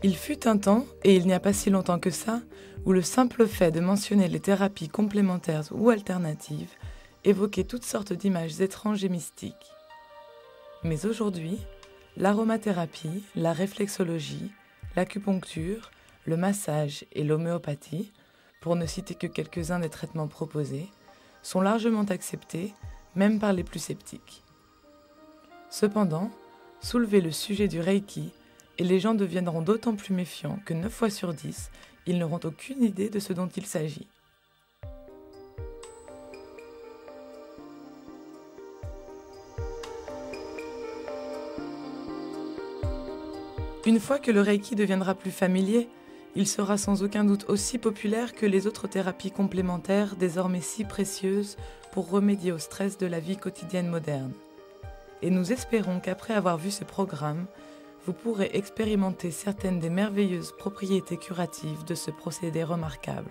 Il fut un temps, et il n'y a pas si longtemps que ça, où le simple fait de mentionner les thérapies complémentaires ou alternatives évoquait toutes sortes d'images étranges et mystiques. Mais aujourd'hui, l'aromathérapie, la réflexologie, l'acupuncture, le massage et l'homéopathie, pour ne citer que quelques-uns des traitements proposés, sont largement acceptés, même par les plus sceptiques. Cependant, soulever le sujet du Reiki et les gens deviendront d'autant plus méfiants que 9 fois sur 10, ils n'auront aucune idée de ce dont il s'agit. Une fois que le Reiki deviendra plus familier, il sera sans aucun doute aussi populaire que les autres thérapies complémentaires désormais si précieuses pour remédier au stress de la vie quotidienne moderne. Et nous espérons qu'après avoir vu ce programme, vous pourrez expérimenter certaines des merveilleuses propriétés curatives de ce procédé remarquable.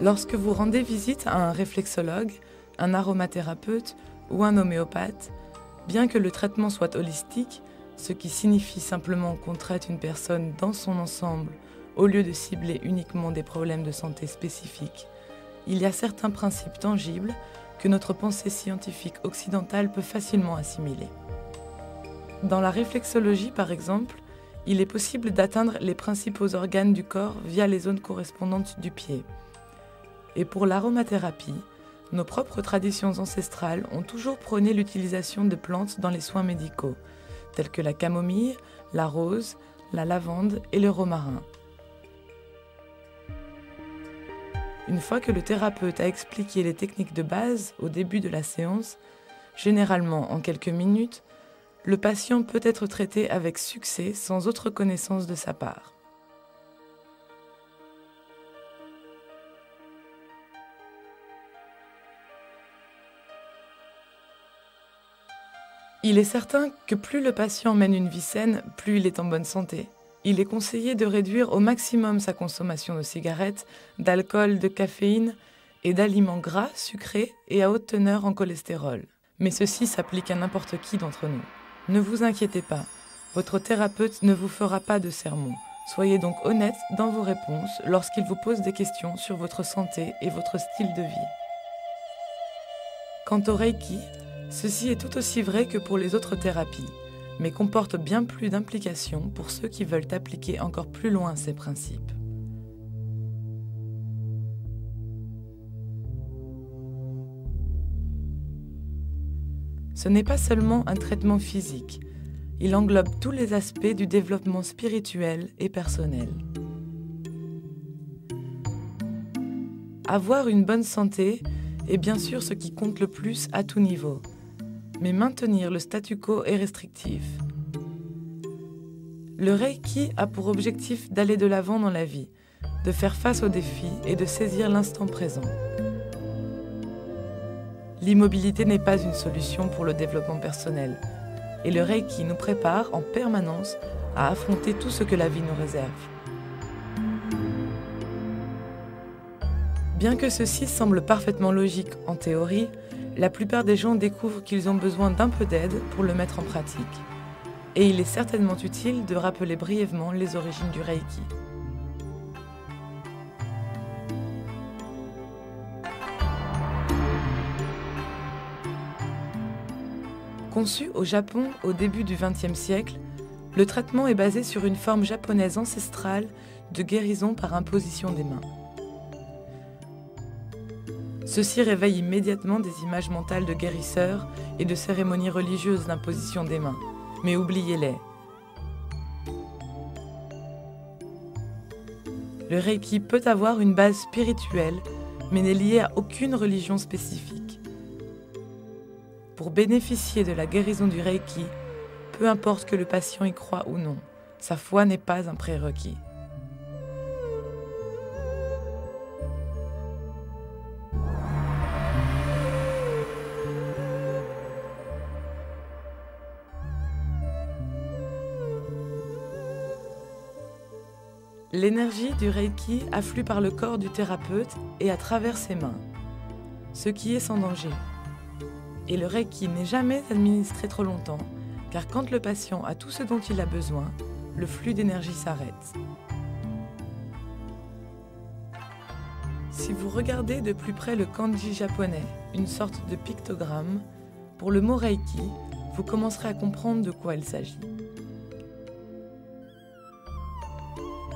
Lorsque vous rendez visite à un réflexologue, un aromathérapeute ou un homéopathe, bien que le traitement soit holistique, ce qui signifie simplement qu'on traite une personne dans son ensemble au lieu de cibler uniquement des problèmes de santé spécifiques, il y a certains principes tangibles que notre pensée scientifique occidentale peut facilement assimiler. Dans la réflexologie, par exemple, il est possible d'atteindre les principaux organes du corps via les zones correspondantes du pied. Et pour l'aromathérapie, nos propres traditions ancestrales ont toujours prôné l'utilisation de plantes dans les soins médicaux, telles que la camomille, la rose, la lavande et le romarin. Une fois que le thérapeute a expliqué les techniques de base au début de la séance, généralement en quelques minutes, le patient peut être traité avec succès sans autre connaissance de sa part. Il est certain que plus le patient mène une vie saine, plus il est en bonne santé. Il est conseillé de réduire au maximum sa consommation de cigarettes, d'alcool, de caféine et d'aliments gras, sucrés et à haute teneur en cholestérol. Mais ceci s'applique à n'importe qui d'entre nous. Ne vous inquiétez pas, votre thérapeute ne vous fera pas de sermon. Soyez donc honnête dans vos réponses lorsqu'il vous pose des questions sur votre santé et votre style de vie. Quant au Reiki, ceci est tout aussi vrai que pour les autres thérapies, mais comporte bien plus d'implications pour ceux qui veulent appliquer encore plus loin ces principes. Ce n'est pas seulement un traitement physique, il englobe tous les aspects du développement spirituel et personnel. Avoir une bonne santé est bien sûr ce qui compte le plus à tout niveau. Mais maintenir le statu quo est restrictif. Le Reiki a pour objectif d'aller de l'avant dans la vie, de faire face aux défis et de saisir l'instant présent. L'immobilité n'est pas une solution pour le développement personnel, et le Reiki nous prépare en permanence à affronter tout ce que la vie nous réserve. Bien que ceci semble parfaitement logique en théorie, la plupart des gens découvrent qu'ils ont besoin d'un peu d'aide pour le mettre en pratique. Et il est certainement utile de rappeler brièvement les origines du Reiki. Conçu au Japon au début du XXe siècle, le traitement est basé sur une forme japonaise ancestrale de guérison par imposition des mains. Ceci réveille immédiatement des images mentales de guérisseurs et de cérémonies religieuses d'imposition des mains. Mais oubliez-les. Le Reiki peut avoir une base spirituelle, mais n'est lié à aucune religion spécifique. Pour bénéficier de la guérison du Reiki, peu importe que le patient y croit ou non, sa foi n'est pas un prérequis. L'énergie du Reiki afflue par le corps du thérapeute et à travers ses mains, ce qui est sans danger. Et le Reiki n'est jamais administré trop longtemps, car quand le patient a tout ce dont il a besoin, le flux d'énergie s'arrête. Si vous regardez de plus près le kanji japonais, une sorte de pictogramme, pour le mot Reiki, vous commencerez à comprendre de quoi il s'agit.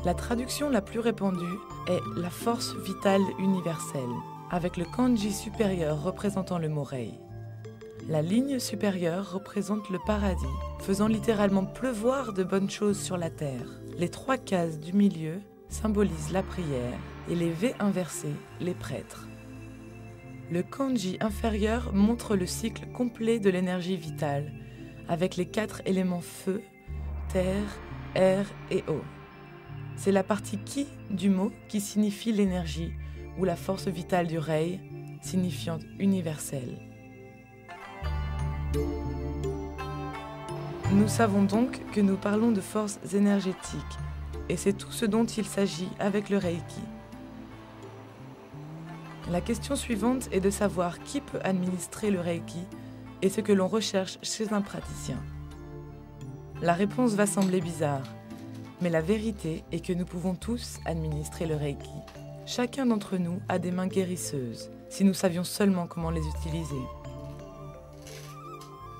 La traduction la plus répandue est « la force vitale universelle », avec le kanji supérieur représentant le mot Rei. La ligne supérieure représente le paradis, faisant littéralement pleuvoir de bonnes choses sur la terre. Les 3 cases du milieu symbolisent la prière et les V inversés, les prêtres. Le kanji inférieur montre le cycle complet de l'énergie vitale, avec les 4 éléments feu, terre, air et eau. C'est la partie ki du mot qui signifie l'énergie, ou la force vitale du Rei, signifiant universelle. Nous savons donc que nous parlons de forces énergétiques, et c'est tout ce dont il s'agit avec le Reiki. La question suivante est de savoir qui peut administrer le Reiki et ce que l'on recherche chez un praticien. La réponse va sembler bizarre, mais la vérité est que nous pouvons tous administrer le Reiki. Chacun d'entre nous a des mains guérisseuses, si nous savions seulement comment les utiliser.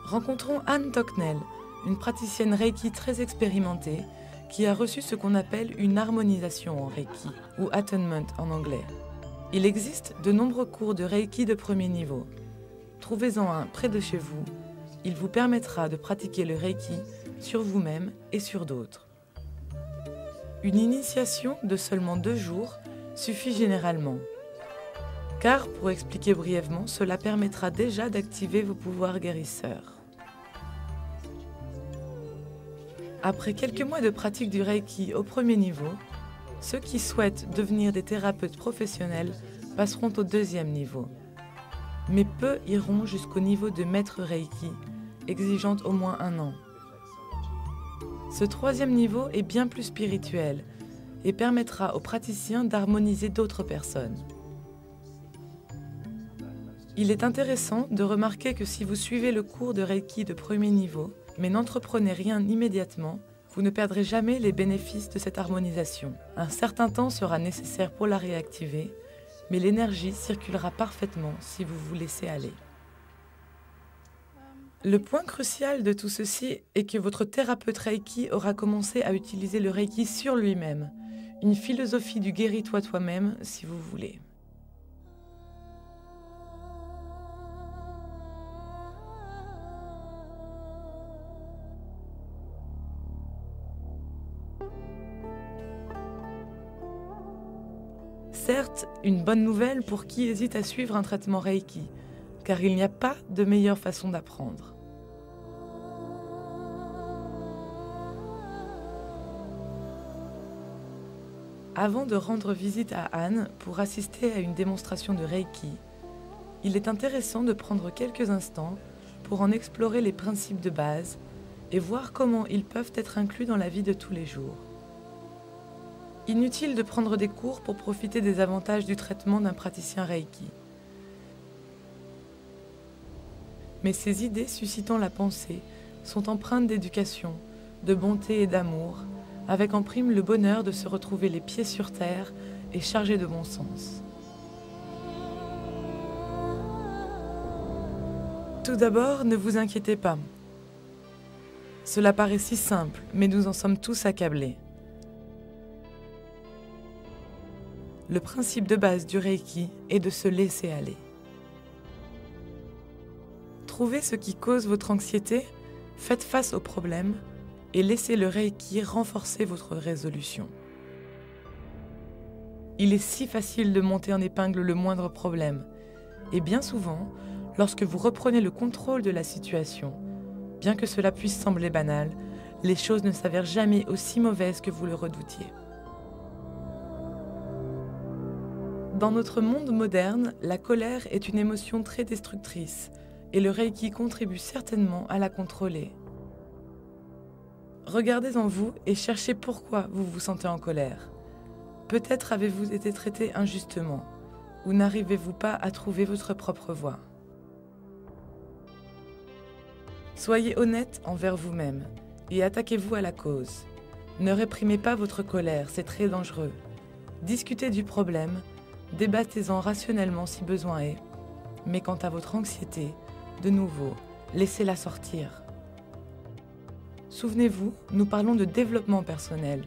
Rencontrons Anne Tocknell, une praticienne Reiki très expérimentée, qui a reçu ce qu'on appelle une harmonisation en Reiki, ou attunement en anglais. Il existe de nombreux cours de Reiki de premier niveau. Trouvez-en un près de chez vous. Il vous permettra de pratiquer le Reiki sur vous-même et sur d'autres. Une initiation de seulement 2 jours suffit généralement. Car, pour expliquer brièvement, cela permettra déjà d'activer vos pouvoirs guérisseurs. Après quelques mois de pratique du Reiki au premier niveau, ceux qui souhaitent devenir des thérapeutes professionnels passeront au 2e niveau. Mais peu iront jusqu'au niveau de maître Reiki, exigeant au moins 1 an. Ce 3e niveau est bien plus spirituel et permettra aux praticiens d'harmoniser d'autres personnes. Il est intéressant de remarquer que si vous suivez le cours de Reiki de premier niveau, mais n'entreprenez rien immédiatement, vous ne perdrez jamais les bénéfices de cette harmonisation. Un certain temps sera nécessaire pour la réactiver, mais l'énergie circulera parfaitement si vous vous laissez aller. Le point crucial de tout ceci est que votre thérapeute Reiki aura commencé à utiliser le Reiki sur lui-même, une philosophie du guéris-toi toi-même si vous voulez. Certes, une bonne nouvelle pour qui hésite à suivre un traitement Reiki, car il n'y a pas de meilleure façon d'apprendre. Avant de rendre visite à Anne pour assister à une démonstration de Reiki, il est intéressant de prendre quelques instants pour en explorer les principes de base et voir comment ils peuvent être inclus dans la vie de tous les jours. Inutile de prendre des cours pour profiter des avantages du traitement d'un praticien Reiki. Mais ces idées suscitant la pensée sont empreintes d'éducation, de bonté et d'amour, avec en prime le bonheur de se retrouver les pieds sur terre et chargé de bon sens. Tout d'abord, ne vous inquiétez pas. Cela paraît si simple, mais nous en sommes tous accablés. Le principe de base du Reiki est de se laisser aller. Trouvez ce qui cause votre anxiété, faites face au problème et laissez le Reiki renforcer votre résolution. Il est si facile de monter en épingle le moindre problème, et bien souvent, lorsque vous reprenez le contrôle de la situation, bien que cela puisse sembler banal, les choses ne s'avèrent jamais aussi mauvaises que vous le redoutiez. Dans notre monde moderne, la colère est une émotion très destructrice et le Reiki contribue certainement à la contrôler. Regardez en vous et cherchez pourquoi vous vous sentez en colère. Peut-être avez-vous été traité injustement ou n'arrivez-vous pas à trouver votre propre voie. Soyez honnête envers vous-même et attaquez-vous à la cause. Ne réprimez pas votre colère, c'est très dangereux. Discutez du problème, débattez-en rationnellement si besoin est. Mais quant à votre anxiété, de nouveau, laissez-la sortir. Souvenez-vous, nous parlons de développement personnel.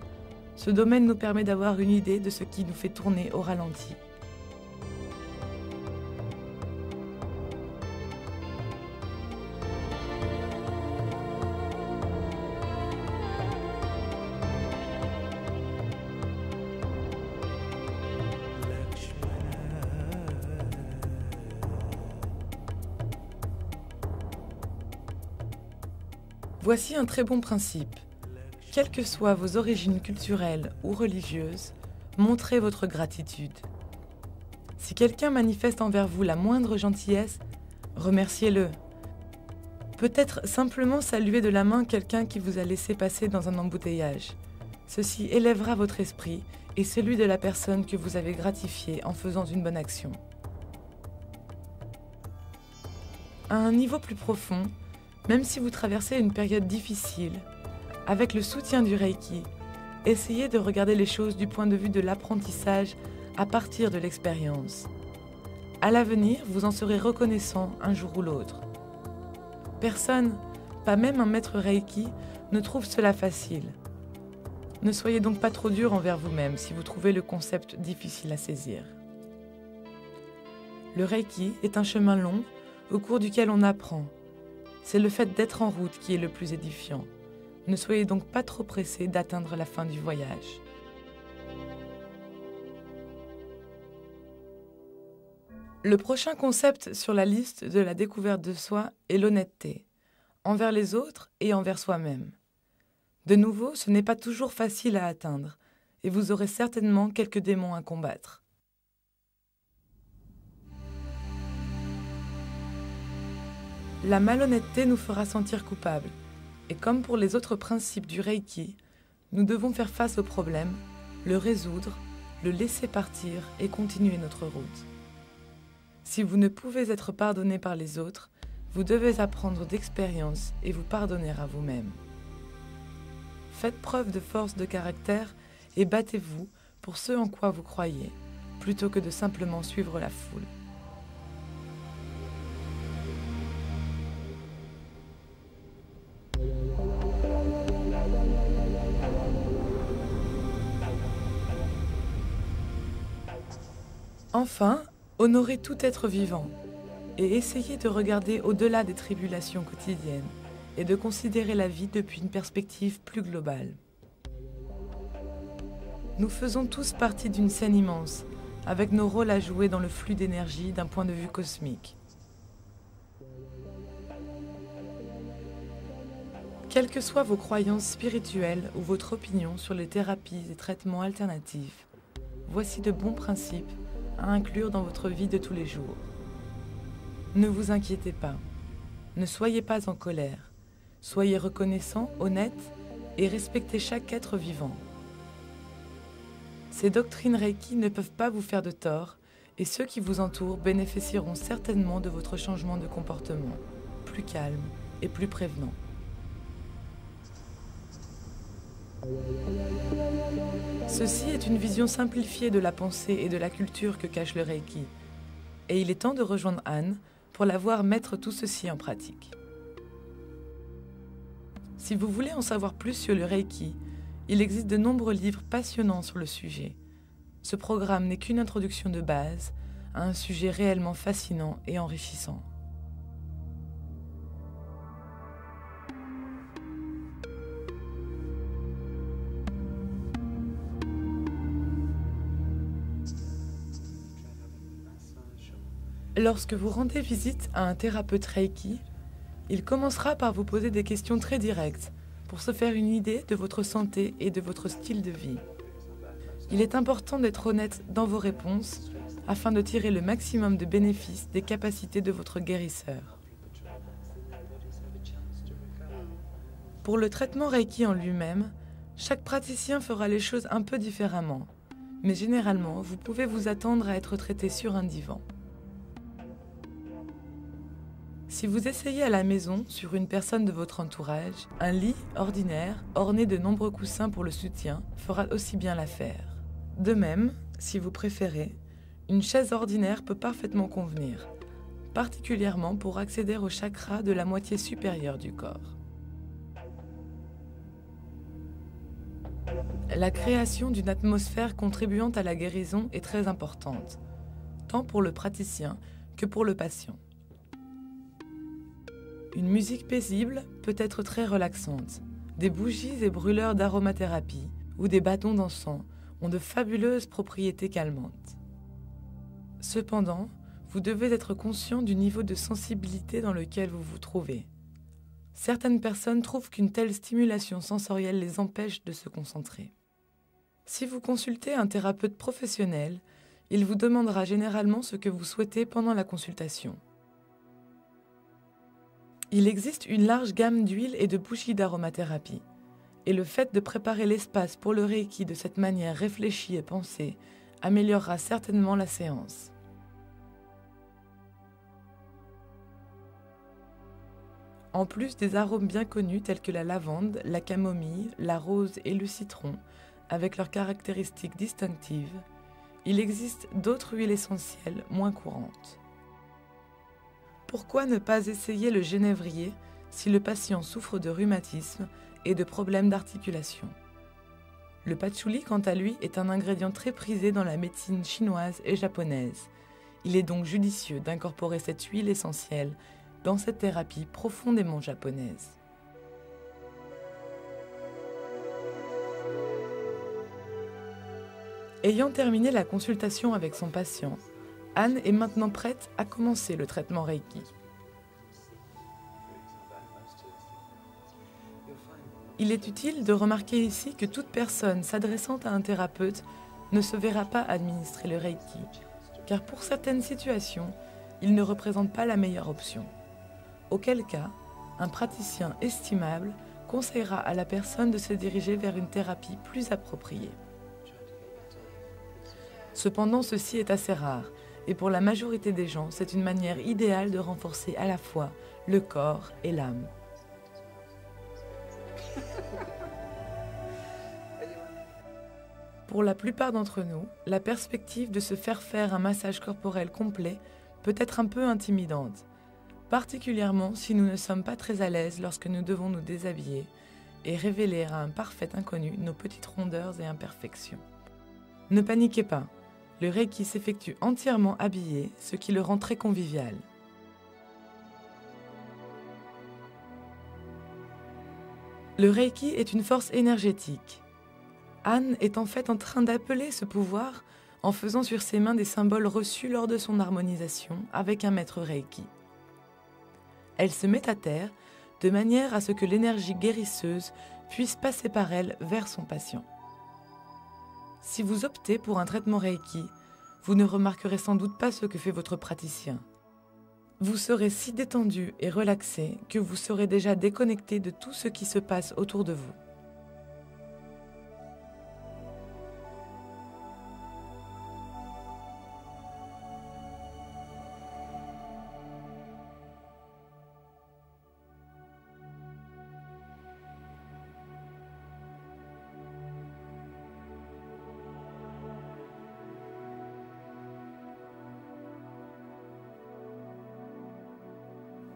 Ce domaine nous permet d'avoir une idée de ce qui nous fait tourner au ralenti. Voici un très bon principe. Quelles que soient vos origines culturelles ou religieuses, montrez votre gratitude. Si quelqu'un manifeste envers vous la moindre gentillesse, remerciez-le. Peut-être simplement saluer de la main quelqu'un qui vous a laissé passer dans un embouteillage. Ceci élèvera votre esprit et celui de la personne que vous avez gratifiée en faisant une bonne action. À un niveau plus profond, même si vous traversez une période difficile, avec le soutien du Reiki, essayez de regarder les choses du point de vue de l'apprentissage à partir de l'expérience. À l'avenir, vous en serez reconnaissant un jour ou l'autre. Personne, pas même un maître Reiki, ne trouve cela facile. Ne soyez donc pas trop dur envers vous-même si vous trouvez le concept difficile à saisir. Le Reiki est un chemin long au cours duquel on apprend. C'est le fait d'être en route qui est le plus édifiant. Ne soyez donc pas trop pressé d'atteindre la fin du voyage. Le prochain concept sur la liste de la découverte de soi est l'honnêteté, envers les autres et envers soi-même. De nouveau, ce n'est pas toujours facile à atteindre, et vous aurez certainement quelques démons à combattre. La malhonnêteté nous fera sentir coupables, et comme pour les autres principes du Reiki, nous devons faire face au problème, le résoudre, le laisser partir et continuer notre route. Si vous ne pouvez être pardonné par les autres, vous devez apprendre d'expérience et vous pardonner à vous-même. Faites preuve de force de caractère et battez-vous pour ce en quoi vous croyez, plutôt que de simplement suivre la foule. Enfin, honorez tout être vivant et essayez de regarder au-delà des tribulations quotidiennes et de considérer la vie depuis une perspective plus globale. Nous faisons tous partie d'une scène immense, avec nos rôles à jouer dans le flux d'énergie d'un point de vue cosmique. Quelles que soient vos croyances spirituelles ou votre opinion sur les thérapies et traitements alternatifs, voici de bons principes à inclure dans votre vie de tous les jours. Ne vous inquiétez pas, ne soyez pas en colère, soyez reconnaissant, honnête et respectez chaque être vivant. Ces doctrines Reiki ne peuvent pas vous faire de tort et ceux qui vous entourent bénéficieront certainement de votre changement de comportement, plus calme et plus prévenant. Ceci est une vision simplifiée de la pensée et de la culture que cache le Reiki, et il est temps de rejoindre Anne pour la voir mettre tout ceci en pratique. Si vous voulez en savoir plus sur le Reiki, il existe de nombreux livres passionnants sur le sujet. Ce programme n'est qu'une introduction de base à un sujet réellement fascinant et enrichissant. Lorsque vous rendez visite à un thérapeute Reiki, il commencera par vous poser des questions très directes pour se faire une idée de votre santé et de votre style de vie. Il est important d'être honnête dans vos réponses afin de tirer le maximum de bénéfices des capacités de votre guérisseur. Pour le traitement Reiki en lui-même, chaque praticien fera les choses un peu différemment, mais généralement, vous pouvez vous attendre à être traité sur un divan. Si vous essayez à la maison, sur une personne de votre entourage, un lit ordinaire, orné de nombreux coussins pour le soutien, fera aussi bien l'affaire. De même, si vous préférez, une chaise ordinaire peut parfaitement convenir, particulièrement pour accéder au chakra de la moitié supérieure du corps. La création d'une atmosphère contribuant à la guérison est très importante, tant pour le praticien que pour le patient. Une musique paisible peut être très relaxante. Des bougies et brûleurs d'aromathérapie ou des bâtons d'encens ont de fabuleuses propriétés calmantes. Cependant, vous devez être conscient du niveau de sensibilité dans lequel vous vous trouvez. Certaines personnes trouvent qu'une telle stimulation sensorielle les empêche de se concentrer. Si vous consultez un thérapeute professionnel, il vous demandera généralement ce que vous souhaitez pendant la consultation. Il existe une large gamme d'huiles et de bougies d'aromathérapie, et le fait de préparer l'espace pour le Reiki de cette manière réfléchie et pensée améliorera certainement la séance. En plus des arômes bien connus tels que la lavande, la camomille, la rose et le citron, avec leurs caractéristiques distinctives, il existe d'autres huiles essentielles moins courantes. Pourquoi ne pas essayer le genévrier si le patient souffre de rhumatisme et de problèmes d'articulation? Le patchouli, quant à lui, est un ingrédient très prisé dans la médecine chinoise et japonaise. Il est donc judicieux d'incorporer cette huile essentielle dans cette thérapie profondément japonaise. Ayant terminé la consultation avec son patient, Anne est maintenant prête à commencer le traitement Reiki. Il est utile de remarquer ici que toute personne s'adressant à un thérapeute ne se verra pas administrer le Reiki, car pour certaines situations, il ne représente pas la meilleure option. Auquel cas, un praticien estimable conseillera à la personne de se diriger vers une thérapie plus appropriée. Cependant, ceci est assez rare, et pour la majorité des gens, c'est une manière idéale de renforcer à la fois le corps et l'âme. Pour la plupart d'entre nous, la perspective de se faire un massage corporel complet peut être un peu intimidante, particulièrement si nous ne sommes pas très à l'aise lorsque nous devons nous déshabiller et révéler à un parfait inconnu nos petites rondeurs et imperfections. Ne paniquez pas, le Reiki s'effectue entièrement habillé, ce qui le rend très convivial. Le Reiki est une force énergétique. Anne est en fait en train d'appeler ce pouvoir en faisant sur ses mains des symboles reçus lors de son harmonisation avec un maître Reiki. Elle se met à terre de manière à ce que l'énergie guérisseuse puisse passer par elle vers son patient. Si vous optez pour un traitement Reiki, vous ne remarquerez sans doute pas ce que fait votre praticien. Vous serez si détendu et relaxé que vous serez déjà déconnecté de tout ce qui se passe autour de vous.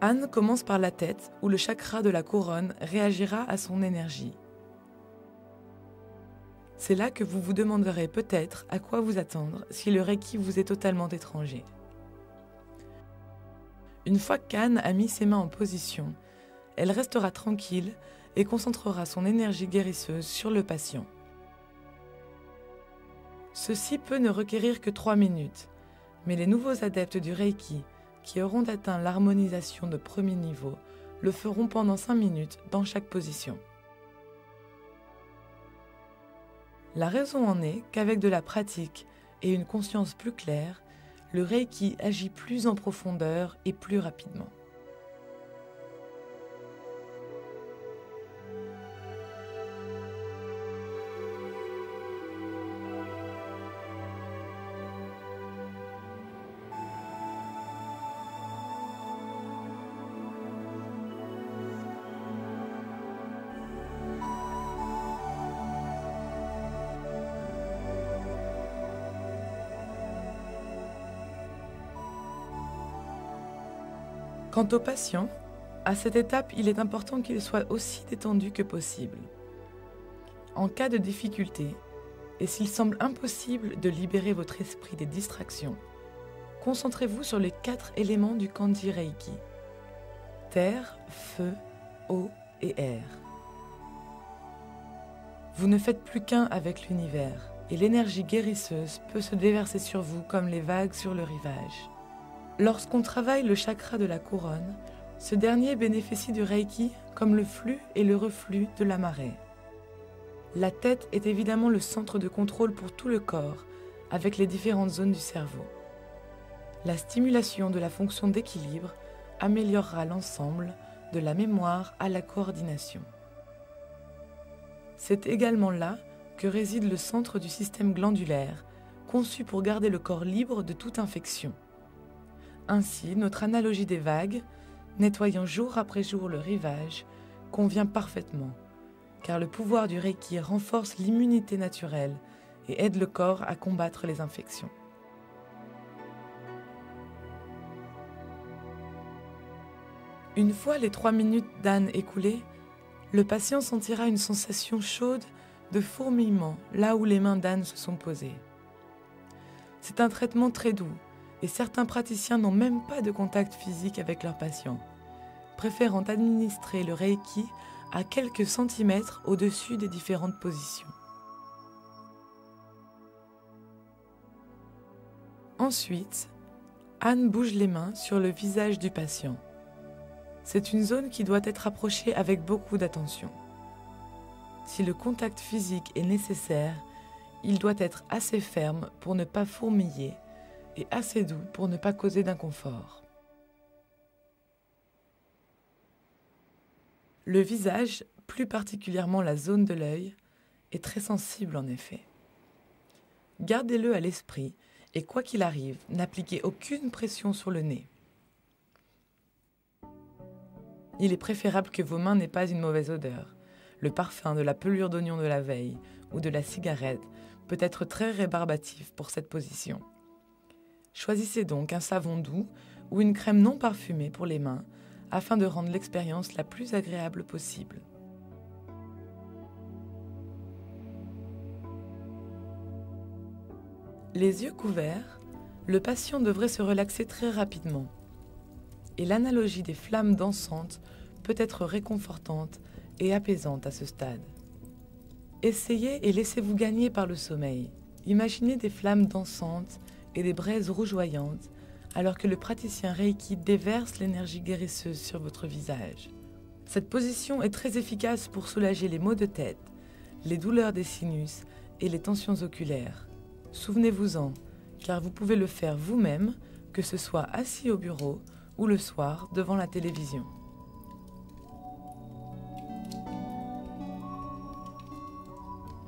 Anne commence par la tête, où le chakra de la couronne réagira à son énergie. C'est là que vous vous demanderez peut-être à quoi vous attendre si le Reiki vous est totalement étranger. Une fois qu'Anne a mis ses mains en position, elle restera tranquille et concentrera son énergie guérisseuse sur le patient. Ceci peut ne requérir que 3 minutes, mais les nouveaux adeptes du Reiki qui auront atteint l'harmonisation de premier niveau le feront pendant 5 minutes dans chaque position. La raison en est qu'avec de la pratique et une conscience plus claire, le Reiki agit plus en profondeur et plus rapidement. Quant au patient, à cette étape, il est important qu'il soit aussi détendu que possible. En cas de difficulté, et s'il semble impossible de libérer votre esprit des distractions, concentrez-vous sur les 4 éléments du Kanji Reiki: terre, feu, eau et air. Vous ne faites plus qu'un avec l'univers, et l'énergie guérisseuse peut se déverser sur vous comme les vagues sur le rivage. Lorsqu'on travaille le chakra de la couronne, ce dernier bénéficie du Reiki comme le flux et le reflux de la marée. La tête est évidemment le centre de contrôle pour tout le corps, avec les différentes zones du cerveau. La stimulation de la fonction d'équilibre améliorera l'ensemble, de la mémoire à la coordination. C'est également là que réside le centre du système glandulaire, conçu pour garder le corps libre de toute infection. Ainsi, notre analogie des vagues, nettoyant jour après jour le rivage, convient parfaitement, car le pouvoir du Reiki renforce l'immunité naturelle et aide le corps à combattre les infections. Une fois les 3 minutes d'An écoulées, le patient sentira une sensation chaude de fourmillement là où les mains d'An se sont posées. C'est un traitement très doux et certains praticiens n'ont même pas de contact physique avec leurs patients, préférant administrer le Reiki à quelques centimètres au-dessus des différentes positions. Ensuite, Anne bouge les mains sur le visage du patient. C'est une zone qui doit être approchée avec beaucoup d'attention. Si le contact physique est nécessaire, il doit être assez ferme pour ne pas fourmiller et assez doux pour ne pas causer d'inconfort. Le visage, plus particulièrement la zone de l'œil, est très sensible en effet. Gardez-le à l'esprit et quoi qu'il arrive, n'appliquez aucune pression sur le nez. Il est préférable que vos mains n'aient pas une mauvaise odeur. Le parfum de la pelure d'oignon de la veille ou de la cigarette peut être très rébarbatif pour cette position. Choisissez donc un savon doux ou une crème non parfumée pour les mains afin de rendre l'expérience la plus agréable possible. Les yeux couverts, le patient devrait se relaxer très rapidement. Et l'analogie des flammes dansantes peut être réconfortante et apaisante à ce stade. Essayez et laissez-vous gagner par le sommeil. Imaginez des flammes dansantes et des braises rougeoyantes alors que le praticien Reiki déverse l'énergie guérisseuse sur votre visage. Cette position est très efficace pour soulager les maux de tête, les douleurs des sinus et les tensions oculaires. Souvenez-vous-en, car vous pouvez le faire vous-même, que ce soit assis au bureau ou le soir devant la télévision.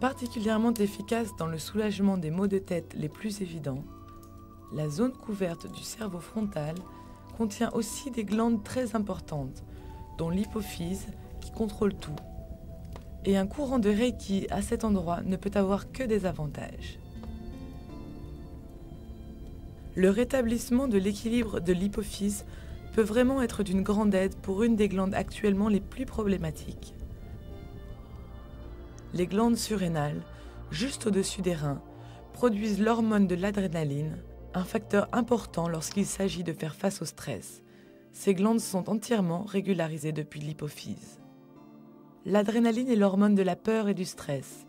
Particulièrement efficace dans le soulagement des maux de tête les plus évidents, la zone couverte du cerveau frontal contient aussi des glandes très importantes, dont l'hypophyse qui contrôle tout. Et un courant de Reiki à cet endroit ne peut avoir que des avantages. Le rétablissement de l'équilibre de l'hypophyse peut vraiment être d'une grande aide pour une des glandes actuellement les plus problématiques. Les glandes surrénales, juste au-dessus des reins, produisent l'hormone de l'adrénaline, un facteur important lorsqu'il s'agit de faire face au stress. Ces glandes sont entièrement régularisées depuis l'hypophyse. L'adrénaline est l'hormone de la peur et du stress.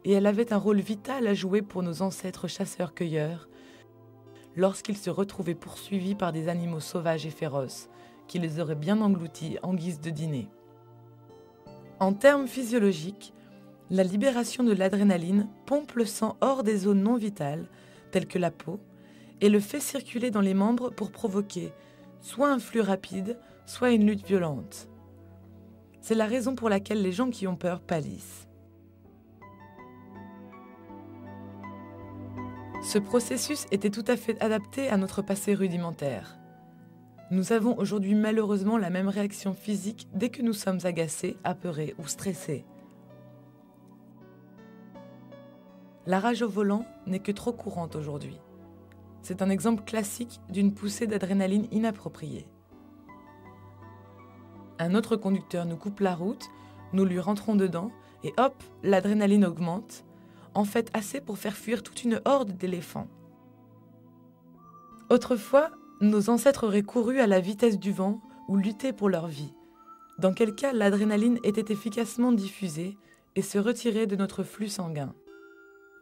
Et elle avait un rôle vital à jouer pour nos ancêtres chasseurs-cueilleurs lorsqu'ils se retrouvaient poursuivis par des animaux sauvages et féroces qui les auraient bien engloutis en guise de dîner. En termes physiologiques, la libération de l'adrénaline pompe le sang hors des zones non vitales, telles que la peau, et le fait circuler dans les membres pour provoquer soit un flux rapide, soit une lutte violente. C'est la raison pour laquelle les gens qui ont peur pâlissent. Ce processus était tout à fait adapté à notre passé rudimentaire. Nous avons aujourd'hui malheureusement la même réaction physique dès que nous sommes agacés, apeurés ou stressés. La rage au volant n'est que trop courante aujourd'hui. C'est un exemple classique d'une poussée d'adrénaline inappropriée. Un autre conducteur nous coupe la route, nous lui rentrons dedans et hop, l'adrénaline augmente, en fait assez pour faire fuir toute une horde d'éléphants. Autrefois, nos ancêtres auraient couru à la vitesse du vent ou lutté pour leur vie, dans quel cas l'adrénaline était efficacement diffusée et se retirait de notre flux sanguin.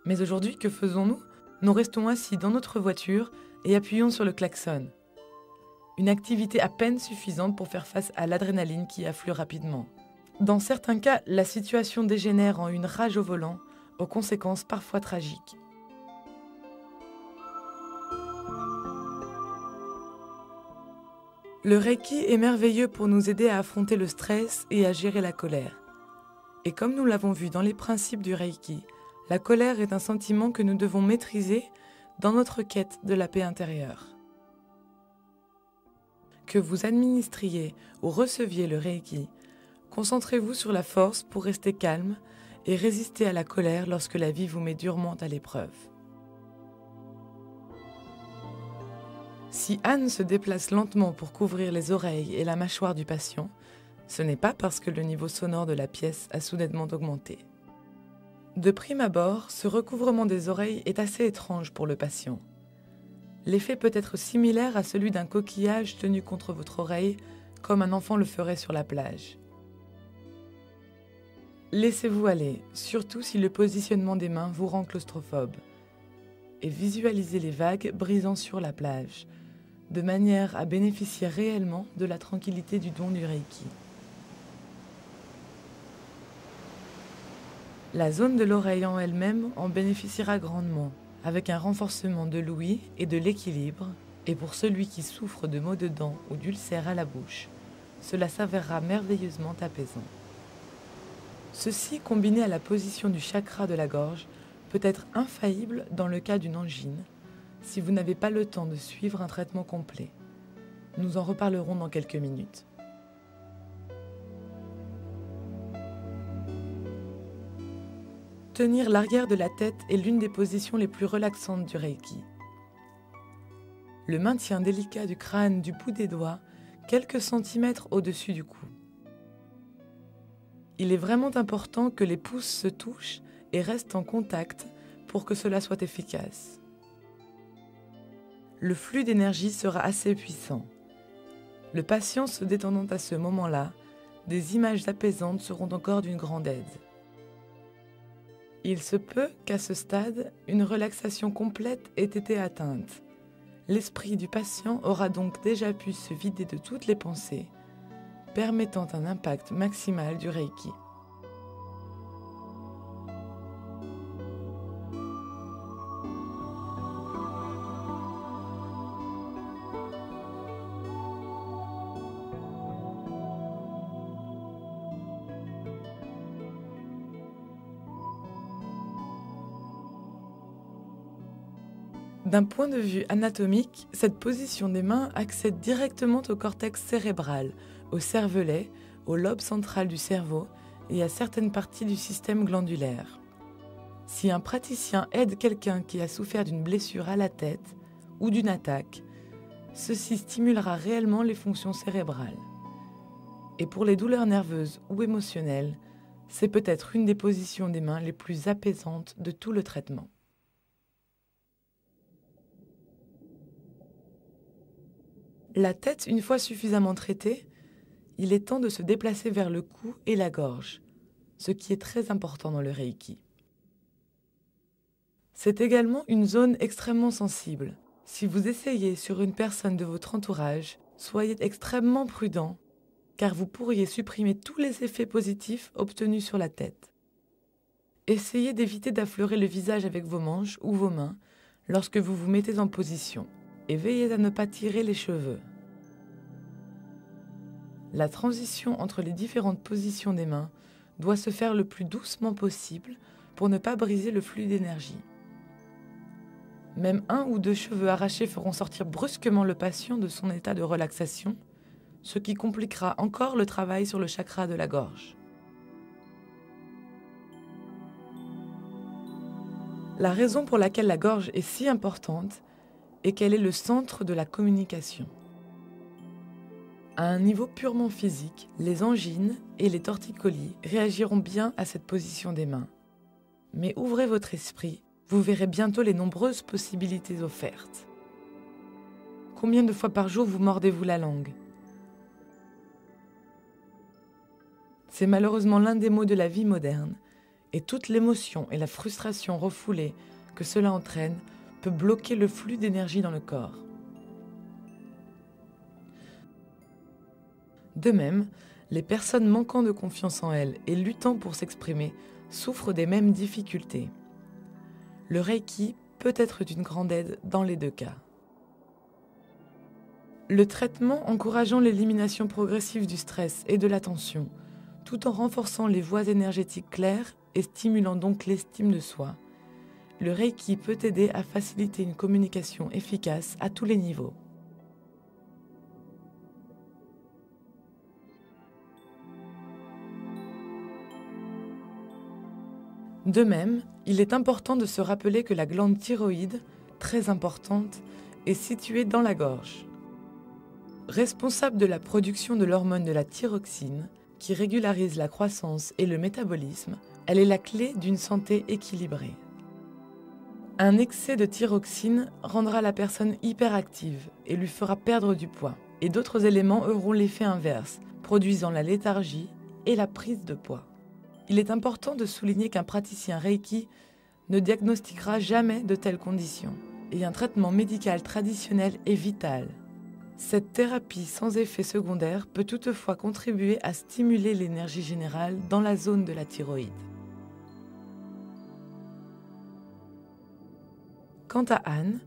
Mais aujourd'hui, que faisons-nous ? Nous restons assis dans notre voiture et appuyons sur le klaxon. Une activité à peine suffisante pour faire face à l'adrénaline qui afflue rapidement. Dans certains cas, la situation dégénère en une rage au volant, aux conséquences parfois tragiques. Le Reiki est merveilleux pour nous aider à affronter le stress et à gérer la colère. Et comme nous l'avons vu dans les principes du Reiki, la colère est un sentiment que nous devons maîtriser dans notre quête de la paix intérieure. Que vous administriez ou receviez le Reiki, concentrez-vous sur la force pour rester calme et résister à la colère lorsque la vie vous met durement à l'épreuve. Si Anne se déplace lentement pour couvrir les oreilles et la mâchoire du patient, ce n'est pas parce que le niveau sonore de la pièce a soudainement augmenté. De prime abord, ce recouvrement des oreilles est assez étrange pour le patient. L'effet peut être similaire à celui d'un coquillage tenu contre votre oreille, comme un enfant le ferait sur la plage. Laissez-vous aller, surtout si le positionnement des mains vous rend claustrophobe, et visualisez les vagues brisant sur la plage, de manière à bénéficier réellement de la tranquillité du don du Reiki. La zone de l'oreille en elle-même en bénéficiera grandement, avec un renforcement de l'ouïe et de l'équilibre, et pour celui qui souffre de maux de dents ou d'ulcères à la bouche, cela s'avérera merveilleusement apaisant. Ceci, combiné à la position du chakra de la gorge, peut être infaillible dans le cas d'une angine, si vous n'avez pas le temps de suivre un traitement complet. Nous en reparlerons dans quelques minutes. Tenir l'arrière de la tête est l'une des positions les plus relaxantes du Reiki. Le maintien délicat du crâne du bout des doigts, quelques centimètres au-dessus du cou. Il est vraiment important que les pouces se touchent et restent en contact pour que cela soit efficace. Le flux d'énergie sera assez puissant. Le patient se détendant à ce moment-là, des images apaisantes seront encore d'une grande aide. Il se peut qu'à ce stade, une relaxation complète ait été atteinte. L'esprit du patient aura donc déjà pu se vider de toutes les pensées, permettant un impact maximal du Reiki. D'un point de vue anatomique, cette position des mains accède directement au cortex cérébral, au cervelet, au lobe central du cerveau et à certaines parties du système glandulaire. Si un praticien aide quelqu'un qui a souffert d'une blessure à la tête ou d'une attaque, ceci stimulera réellement les fonctions cérébrales. Et pour les douleurs nerveuses ou émotionnelles, c'est peut-être une des positions des mains les plus apaisantes de tout le traitement. La tête, une fois suffisamment traitée, il est temps de se déplacer vers le cou et la gorge, ce qui est très important dans le Reiki. C'est également une zone extrêmement sensible. Si vous essayez sur une personne de votre entourage, soyez extrêmement prudent, car vous pourriez supprimer tous les effets positifs obtenus sur la tête. Essayez d'éviter d'affleurer le visage avec vos manches ou vos mains lorsque vous vous mettez en position. Et veillez à ne pas tirer les cheveux. La transition entre les différentes positions des mains doit se faire le plus doucement possible pour ne pas briser le flux d'énergie. Même 1 ou 2 cheveux arrachés feront sortir brusquement le patient de son état de relaxation, ce qui compliquera encore le travail sur le chakra de la gorge. La raison pour laquelle la gorge est si importante et qu'elle est le centre de la communication. À un niveau purement physique, les angines et les torticolis réagiront bien à cette position des mains. Mais ouvrez votre esprit, vous verrez bientôt les nombreuses possibilités offertes. Combien de fois par jour vous mordez-vous la langue? C'est malheureusement l'un des maux de la vie moderne, et toute l'émotion et la frustration refoulée que cela entraîne peut bloquer le flux d'énergie dans le corps. De même, les personnes manquant de confiance en elles et luttant pour s'exprimer souffrent des mêmes difficultés. Le Reiki peut être d'une grande aide dans les deux cas. Le traitement encourageant l'élimination progressive du stress et de la tension, tout en renforçant les voies énergétiques claires et stimulant donc l'estime de soi, le Reiki peut aider à faciliter une communication efficace à tous les niveaux. De même, il est important de se rappeler que la glande thyroïde, très importante, est située dans la gorge. Responsable de la production de l'hormone de la thyroxine, qui régularise la croissance et le métabolisme, elle est la clé d'une santé équilibrée. Un excès de thyroxine rendra la personne hyperactive et lui fera perdre du poids. Et d'autres éléments auront l'effet inverse, produisant la léthargie et la prise de poids. Il est important de souligner qu'un praticien Reiki ne diagnostiquera jamais de telles conditions, et un traitement médical traditionnel est vital. Cette thérapie sans effet secondaire peut toutefois contribuer à stimuler l'énergie générale dans la zone de la thyroïde. Quant à Anne,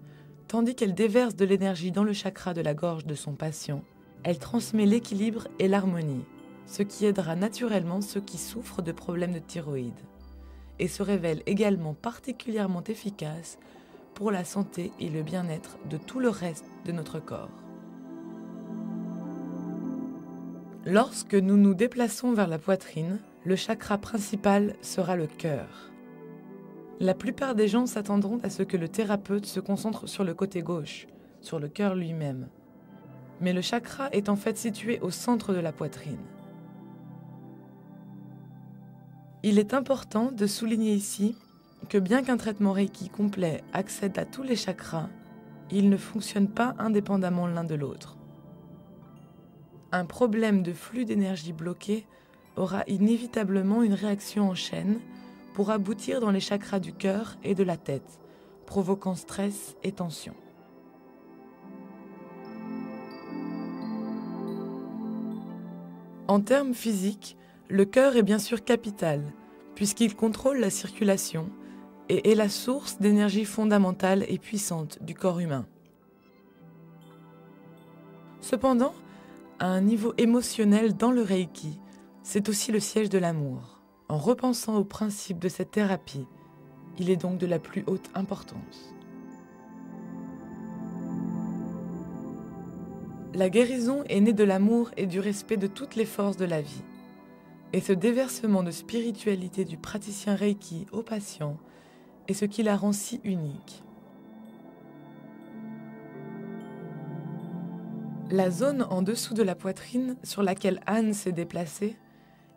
tandis qu'elle déverse de l'énergie dans le chakra de la gorge de son patient, elle transmet l'équilibre et l'harmonie, ce qui aidera naturellement ceux qui souffrent de problèmes de thyroïde, et se révèle également particulièrement efficace pour la santé et le bien-être de tout le reste de notre corps. Lorsque nous nous déplaçons vers la poitrine, le chakra principal sera le cœur. La plupart des gens s'attendront à ce que le thérapeute se concentre sur le côté gauche, sur le cœur lui-même. Mais le chakra est en fait situé au centre de la poitrine. Il est important de souligner ici que bien qu'un traitement Reiki complet accède à tous les chakras, il ne fonctionne pas indépendamment l'un de l'autre. Un problème de flux d'énergie bloqué aura inévitablement une réaction en chaîne pour aboutir dans les chakras du cœur et de la tête, provoquant stress et tension. En termes physiques, le cœur est bien sûr capital, puisqu'il contrôle la circulation et est la source d'énergie fondamentale et puissante du corps humain. Cependant, à un niveau émotionnel dans le Reiki, c'est aussi le siège de l'amour. En repensant au principe de cette thérapie, il est donc de la plus haute importance. La guérison est née de l'amour et du respect de toutes les forces de la vie. Et ce déversement de spiritualité du praticien Reiki au patient est ce qui la rend si unique. La zone en dessous de la poitrine sur laquelle Anne s'est déplacée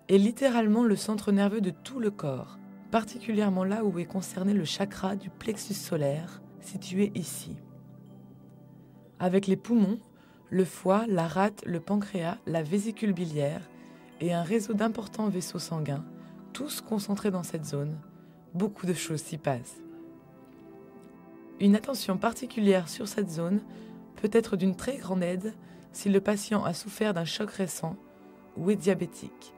est littéralement le centre nerveux de tout le corps, particulièrement là où est concerné le chakra du plexus solaire, situé ici. Avec les poumons, le foie, la rate, le pancréas, la vésicule biliaire et un réseau d'importants vaisseaux sanguins, tous concentrés dans cette zone, beaucoup de choses s'y passent. Une attention particulière sur cette zone peut être d'une très grande aide si le patient a souffert d'un choc récent ou est diabétique.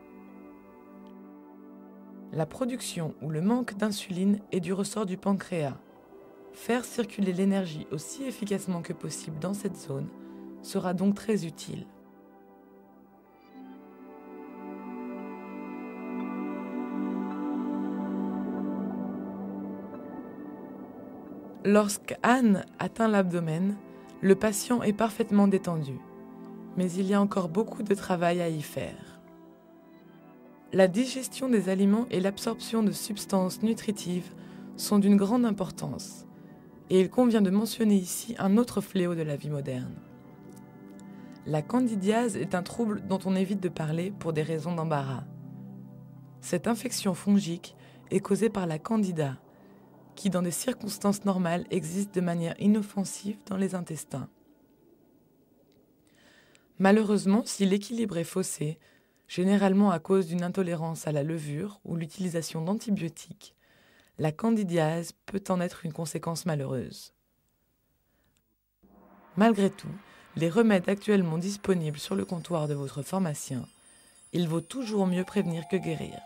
La production ou le manque d'insuline est du ressort du pancréas. Faire circuler l'énergie aussi efficacement que possible dans cette zone sera donc très utile. Lorsqu'Anne atteint l'abdomen, le patient est parfaitement détendu, mais il y a encore beaucoup de travail à y faire. La digestion des aliments et l'absorption de substances nutritives sont d'une grande importance, Et il convient de mentionner ici un autre fléau de la vie moderne. La candidiase est un trouble dont on évite de parler pour des raisons d'embarras. Cette infection fongique est causée par la candida, qui dans des circonstances normales existe de manière inoffensive dans les intestins. Malheureusement, si l'équilibre est faussé, généralement à cause d'une intolérance à la levure ou l'utilisation d'antibiotiques, la candidiase peut en être une conséquence malheureuse. Malgré tout, les remèdes actuellement disponibles sur le comptoir de votre pharmacien, il vaut toujours mieux prévenir que guérir.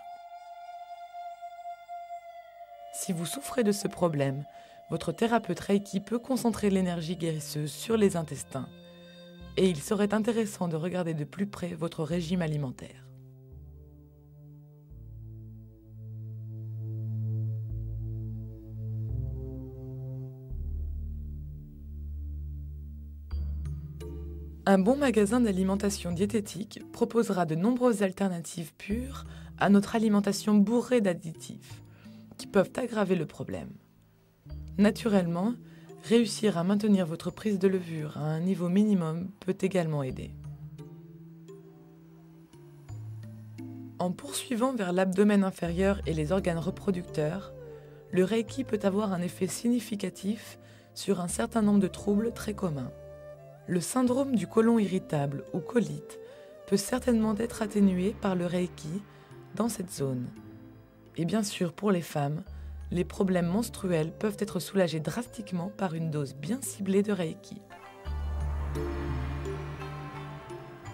Si vous souffrez de ce problème, votre thérapeute Reiki peut concentrer l'énergie guérisseuse sur les intestins et il serait intéressant de regarder de plus près votre régime alimentaire. Un bon magasin d'alimentation diététique proposera de nombreuses alternatives pures à notre alimentation bourrée d'additifs qui peuvent aggraver le problème. Naturellement, réussir à maintenir votre prise de levure à un niveau minimum peut également aider. En poursuivant vers l'abdomen inférieur et les organes reproducteurs, le Reiki peut avoir un effet significatif sur un certain nombre de troubles très communs. Le syndrome du côlon irritable ou colite peut certainement être atténué par le Reiki dans cette zone. Et bien sûr, pour les femmes, les problèmes menstruels peuvent être soulagés drastiquement par une dose bien ciblée de Reiki.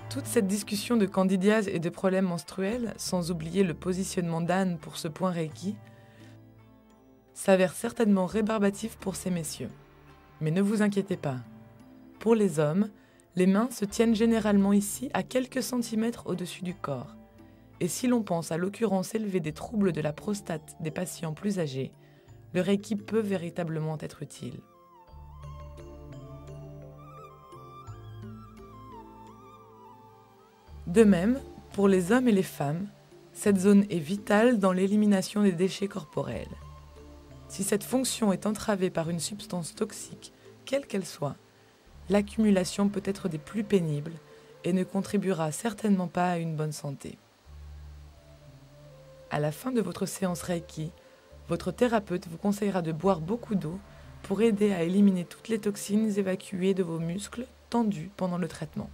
Toute cette discussion de candidiase et de problèmes menstruels, sans oublier le positionnement d'Anne pour ce point Reiki, s'avère certainement rébarbatif pour ces messieurs. Mais ne vous inquiétez pas. Pour les hommes, les mains se tiennent généralement ici à quelques centimètres au-dessus du corps. Et si l'on pense à l'occurrence élevée des troubles de la prostate des patients plus âgés, le Reiki peut véritablement être utile. De même, pour les hommes et les femmes, cette zone est vitale dans l'élimination des déchets corporels. Si cette fonction est entravée par une substance toxique, quelle qu'elle soit, l'accumulation peut être des plus pénibles et ne contribuera certainement pas à une bonne santé. À la fin de votre séance Reiki, votre thérapeute vous conseillera de boire beaucoup d'eau pour aider à éliminer toutes les toxines évacuées de vos muscles tendus pendant le traitement.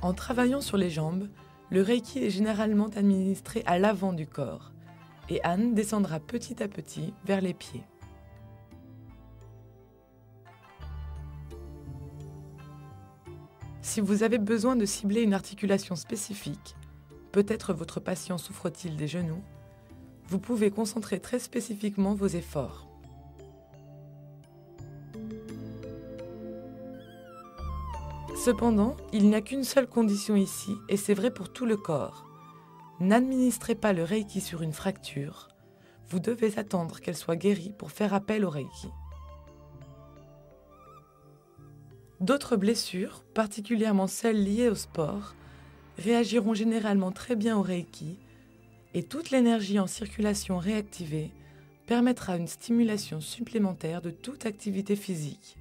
En travaillant sur les jambes, le Reiki est généralement administré à l'avant du corps et Anne descendra petit à petit vers les pieds. Si vous avez besoin de cibler une articulation spécifique, peut-être votre patient souffre-t-il des genoux, vous pouvez concentrer très spécifiquement vos efforts. Cependant, il n'y a qu'une seule condition ici, et c'est vrai pour tout le corps. N'administrez pas le Reiki sur une fracture. Vous devez attendre qu'elle soit guérie pour faire appel au Reiki. D'autres blessures, particulièrement celles liées au sport, réagiront généralement très bien au Reiki et toute l'énergie en circulation réactivée permettra une stimulation supplémentaire de toute activité physique.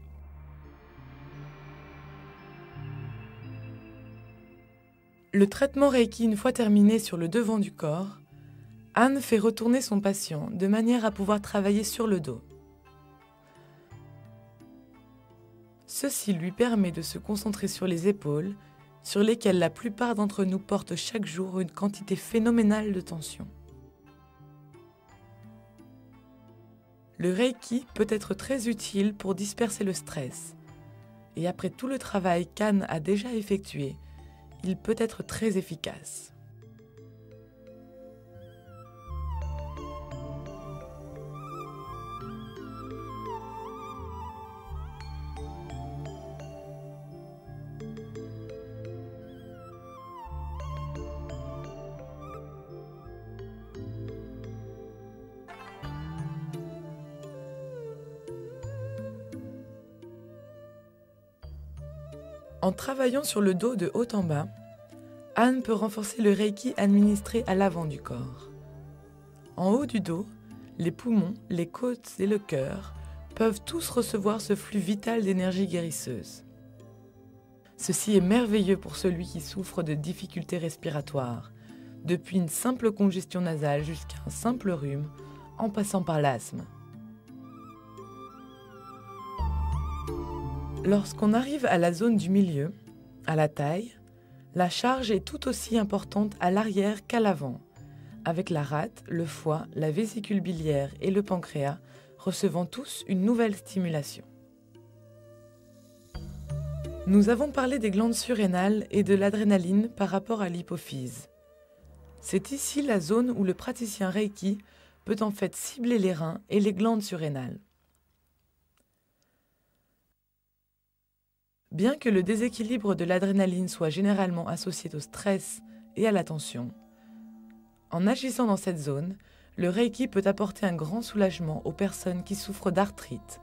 Le traitement Reiki une fois terminé sur le devant du corps, Anne fait retourner son patient de manière à pouvoir travailler sur le dos. Ceci lui permet de se concentrer sur les épaules, sur lesquelles la plupart d'entre nous portent chaque jour une quantité phénoménale de tension. Le Reiki peut être très utile pour disperser le stress, et après tout le travail qu'Anne a déjà effectué, il peut être très efficace. En travaillant sur le dos de haut en bas, Anne peut renforcer le Reiki administré à l'avant du corps. En haut du dos, les poumons, les côtes et le cœur peuvent tous recevoir ce flux vital d'énergie guérisseuse. Ceci est merveilleux pour celui qui souffre de difficultés respiratoires, depuis une simple congestion nasale jusqu'à un simple rhume, en passant par l'asthme. Lorsqu'on arrive à la zone du milieu, à la taille, la charge est tout aussi importante à l'arrière qu'à l'avant, avec la rate, le foie, la vésicule biliaire et le pancréas recevant tous une nouvelle stimulation. Nous avons parlé des glandes surrénales et de l'adrénaline par rapport à l'hypophyse. C'est ici la zone où le praticien Reiki peut en fait cibler les reins et les glandes surrénales. Bien que le déséquilibre de l'adrénaline soit généralement associé au stress et à la tension, en agissant dans cette zone, le Reiki peut apporter un grand soulagement aux personnes qui souffrent d'arthrite.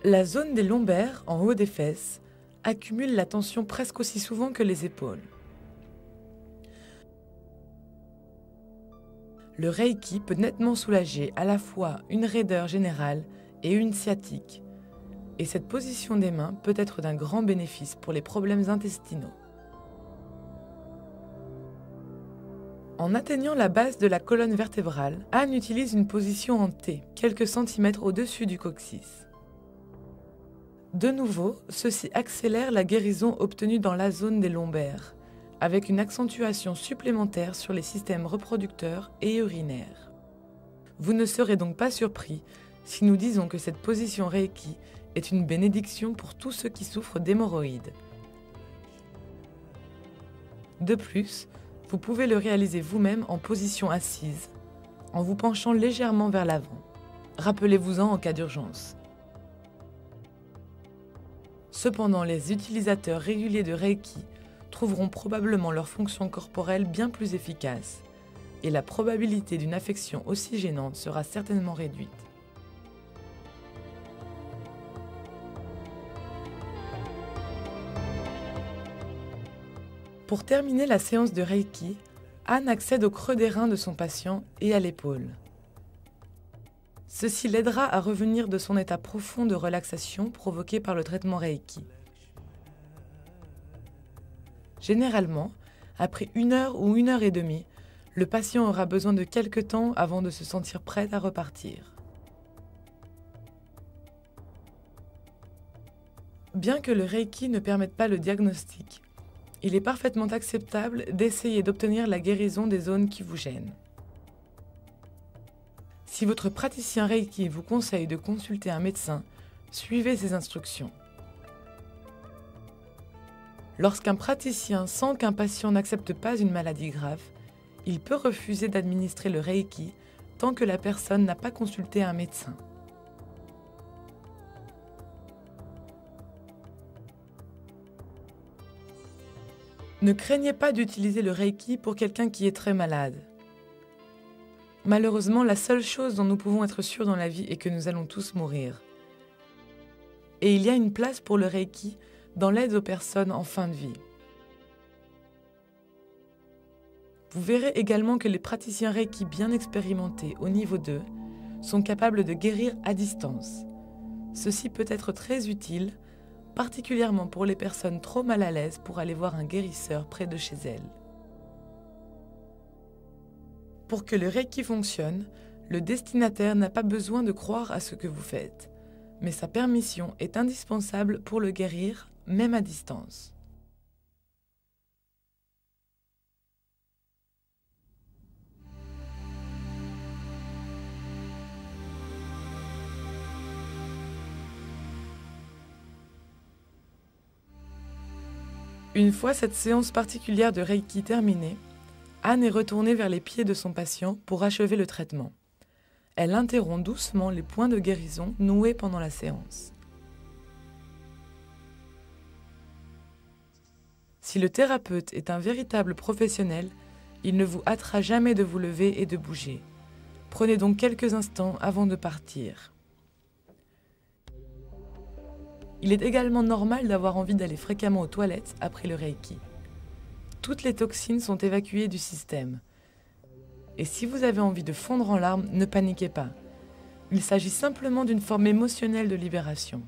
La zone des lombaires, en haut des fesses, accumule la tension presque aussi souvent que les épaules. Le Reiki peut nettement soulager à la fois une raideur générale et une sciatique, et cette position des mains peut être d'un grand bénéfice pour les problèmes intestinaux. En atteignant la base de la colonne vertébrale, Anne utilise une position en T, quelques centimètres au-dessus du coccyx. De nouveau, ceci accélère la guérison obtenue dans la zone des lombaires, avec une accentuation supplémentaire sur les systèmes reproducteurs et urinaires. Vous ne serez donc pas surpris si nous disons que cette position Reiki est une bénédiction pour tous ceux qui souffrent d'hémorroïdes. De plus, vous pouvez le réaliser vous-même en position assise, en vous penchant légèrement vers l'avant. Rappelez-vous-en en cas d'urgence. Cependant, les utilisateurs réguliers de Reiki trouveront probablement leur fonction corporelle bien plus efficace et la probabilité d'une affection aussi gênante sera certainement réduite. Pour terminer la séance de Reiki, Anne accède au creux des reins de son patient et à l'épaule. Ceci l'aidera à revenir de son état profond de relaxation provoqué par le traitement Reiki. Généralement, après 1 heure ou 1 heure et demie, le patient aura besoin de quelques temps avant de se sentir prêt à repartir. Bien que le Reiki ne permette pas le diagnostic, il est parfaitement acceptable d'essayer d'obtenir la guérison des zones qui vous gênent. Si votre praticien Reiki vous conseille de consulter un médecin, suivez ses instructions. Lorsqu'un praticien sent qu'un patient n'accepte pas une maladie grave, il peut refuser d'administrer le Reiki tant que la personne n'a pas consulté un médecin. Ne craignez pas d'utiliser le Reiki pour quelqu'un qui est très malade. Malheureusement, la seule chose dont nous pouvons être sûrs dans la vie est que nous allons tous mourir. Et il y a une place pour le Reiki dans l'aide aux personnes en fin de vie. Vous verrez également que les praticiens Reiki bien expérimentés au niveau 2 sont capables de guérir à distance. Ceci peut être très utile, particulièrement pour les personnes trop mal à l'aise pour aller voir un guérisseur près de chez elles. Pour que le Reiki fonctionne, le destinataire n'a pas besoin de croire à ce que vous faites, mais sa permission est indispensable pour le guérir, même à distance. Une fois cette séance particulière de Reiki terminée, Anne est retournée vers les pieds de son patient pour achever le traitement. Elle interrompt doucement les points de guérison noués pendant la séance. Si le thérapeute est un véritable professionnel, il ne vous hâtera jamais de vous lever et de bouger. Prenez donc quelques instants avant de partir. Il est également normal d'avoir envie d'aller fréquemment aux toilettes après le Reiki. Toutes les toxines sont évacuées du système. Et si vous avez envie de fondre en larmes, ne paniquez pas. Il s'agit simplement d'une forme émotionnelle de libération.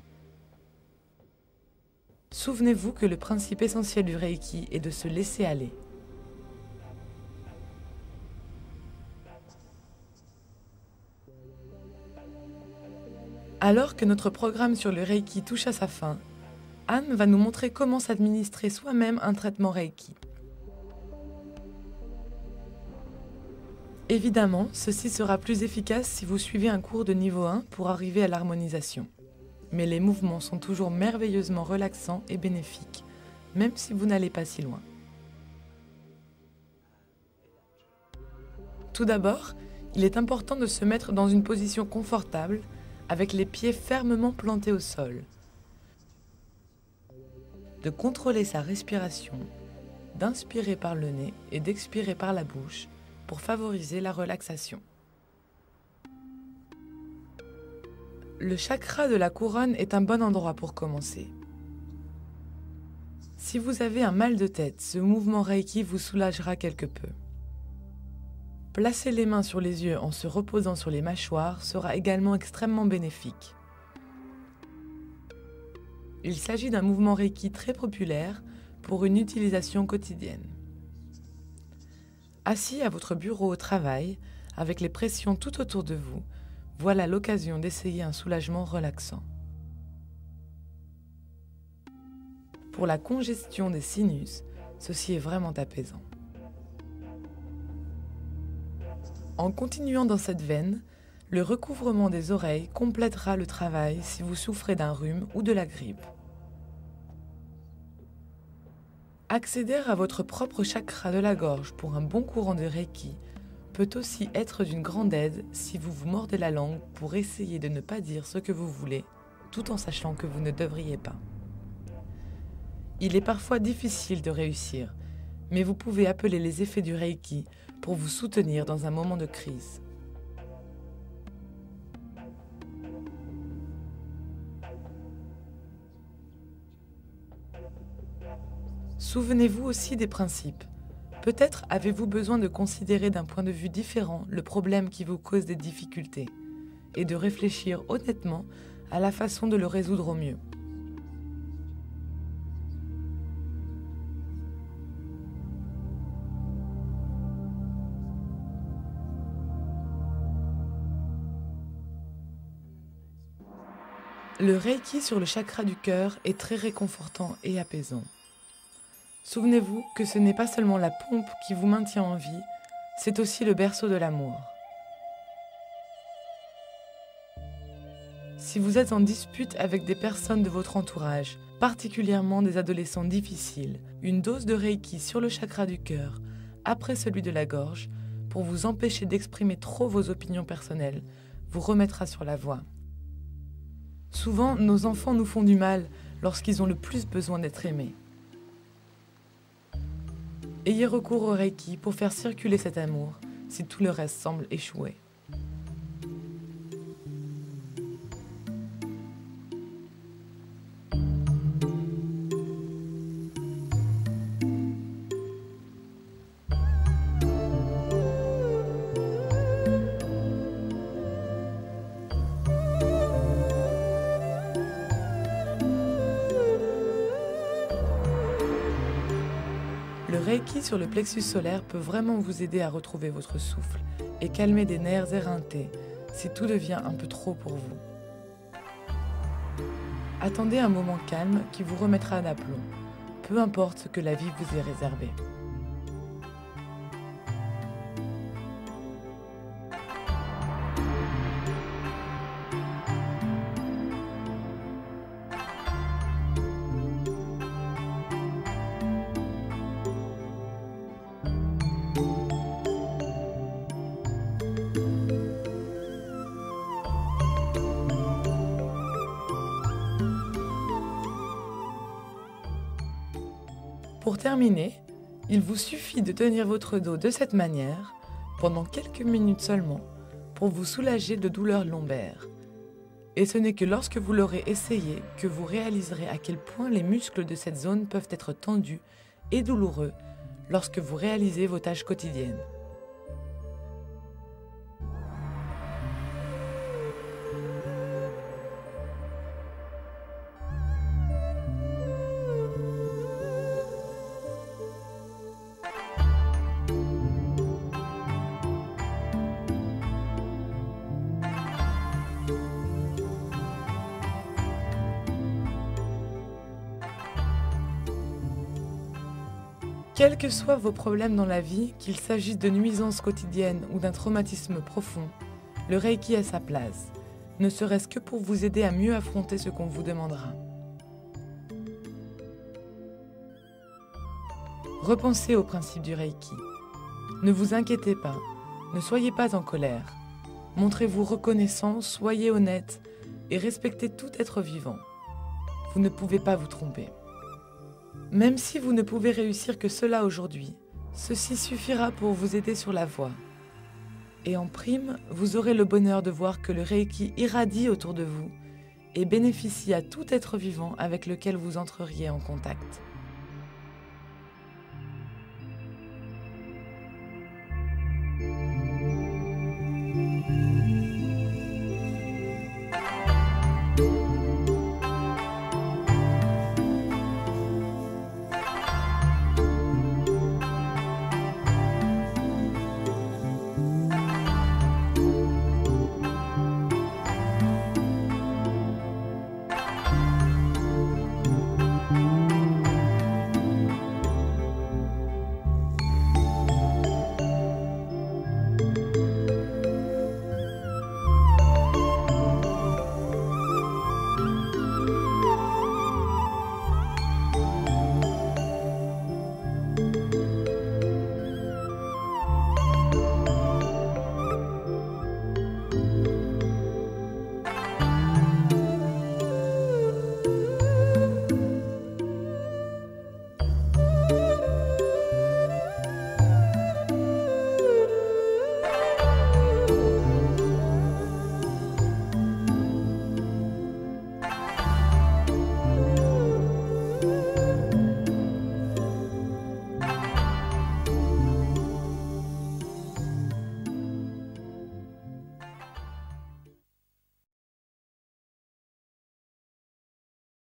Souvenez-vous que le principe essentiel du Reiki est de se laisser aller. Alors que notre programme sur le Reiki touche à sa fin, Anne va nous montrer comment s'administrer soi-même un traitement Reiki. Évidemment, ceci sera plus efficace si vous suivez un cours de niveau 1 pour arriver à l'harmonisation. Mais les mouvements sont toujours merveilleusement relaxants et bénéfiques, même si vous n'allez pas si loin. Tout d'abord, il est important de se mettre dans une position confortable, avec les pieds fermement plantés au sol. De contrôler sa respiration, d'inspirer par le nez et d'expirer par la bouche pour favoriser la relaxation. Le chakra de la couronne est un bon endroit pour commencer. Si vous avez un mal de tête, ce mouvement Reiki vous soulagera quelque peu. Placer les mains sur les yeux en se reposant sur les mâchoires sera également extrêmement bénéfique. Il s'agit d'un mouvement Reiki très populaire pour une utilisation quotidienne. Assis à votre bureau au travail, avec les pressions tout autour de vous, voilà l'occasion d'essayer un soulagement relaxant. Pour la congestion des sinus, ceci est vraiment apaisant. En continuant dans cette veine, le recouvrement des oreilles complétera le travail si vous souffrez d'un rhume ou de la grippe. Accéder à votre propre chakra de la gorge pour un bon courant de Reiki peut aussi être d'une grande aide si vous vous mordez la langue pour essayer de ne pas dire ce que vous voulez, tout en sachant que vous ne devriez pas. Il est parfois difficile de réussir, mais vous pouvez appeler les effets du Reiki pour vous soutenir dans un moment de crise. Souvenez-vous aussi des principes. Peut-être avez-vous besoin de considérer d'un point de vue différent le problème qui vous cause des difficultés et de réfléchir honnêtement à la façon de le résoudre au mieux. Le Reiki sur le chakra du cœur est très réconfortant et apaisant. Souvenez-vous que ce n'est pas seulement la pompe qui vous maintient en vie, c'est aussi le berceau de l'amour. Si vous êtes en dispute avec des personnes de votre entourage, particulièrement des adolescents difficiles, une dose de Reiki sur le chakra du cœur, après celui de la gorge, pour vous empêcher d'exprimer trop vos opinions personnelles, vous remettra sur la voie. Souvent, nos enfants nous font du mal lorsqu'ils ont le plus besoin d'être aimés. Ayez recours au Reiki pour faire circuler cet amour si tout le reste semble échouer. Reiki sur le plexus solaire peut vraiment vous aider à retrouver votre souffle et calmer des nerfs éreintés si tout devient un peu trop pour vous. Attendez un moment calme qui vous remettra d'aplomb, peu importe ce que la vie vous ait réservé. Pour terminer, il vous suffit de tenir votre dos de cette manière pendant quelques minutes seulement pour vous soulager de douleurs lombaires. Et ce n'est que lorsque vous l'aurez essayé que vous réaliserez à quel point les muscles de cette zone peuvent être tendus et douloureux lorsque vous réalisez vos tâches quotidiennes. Quels que soient vos problèmes dans la vie, qu'il s'agisse de nuisances quotidiennes ou d'un traumatisme profond, le Reiki a sa place, ne serait-ce que pour vous aider à mieux affronter ce qu'on vous demandera. Repensez au principe du Reiki. Ne vous inquiétez pas, ne soyez pas en colère. Montrez-vous reconnaissant, soyez honnête et respectez tout être vivant. Vous ne pouvez pas vous tromper. Même si vous ne pouvez réussir que cela aujourd'hui, ceci suffira pour vous aider sur la voie. Et en prime, vous aurez le bonheur de voir que le Reiki irradie autour de vous et bénéficie à tout être vivant avec lequel vous entreriez en contact.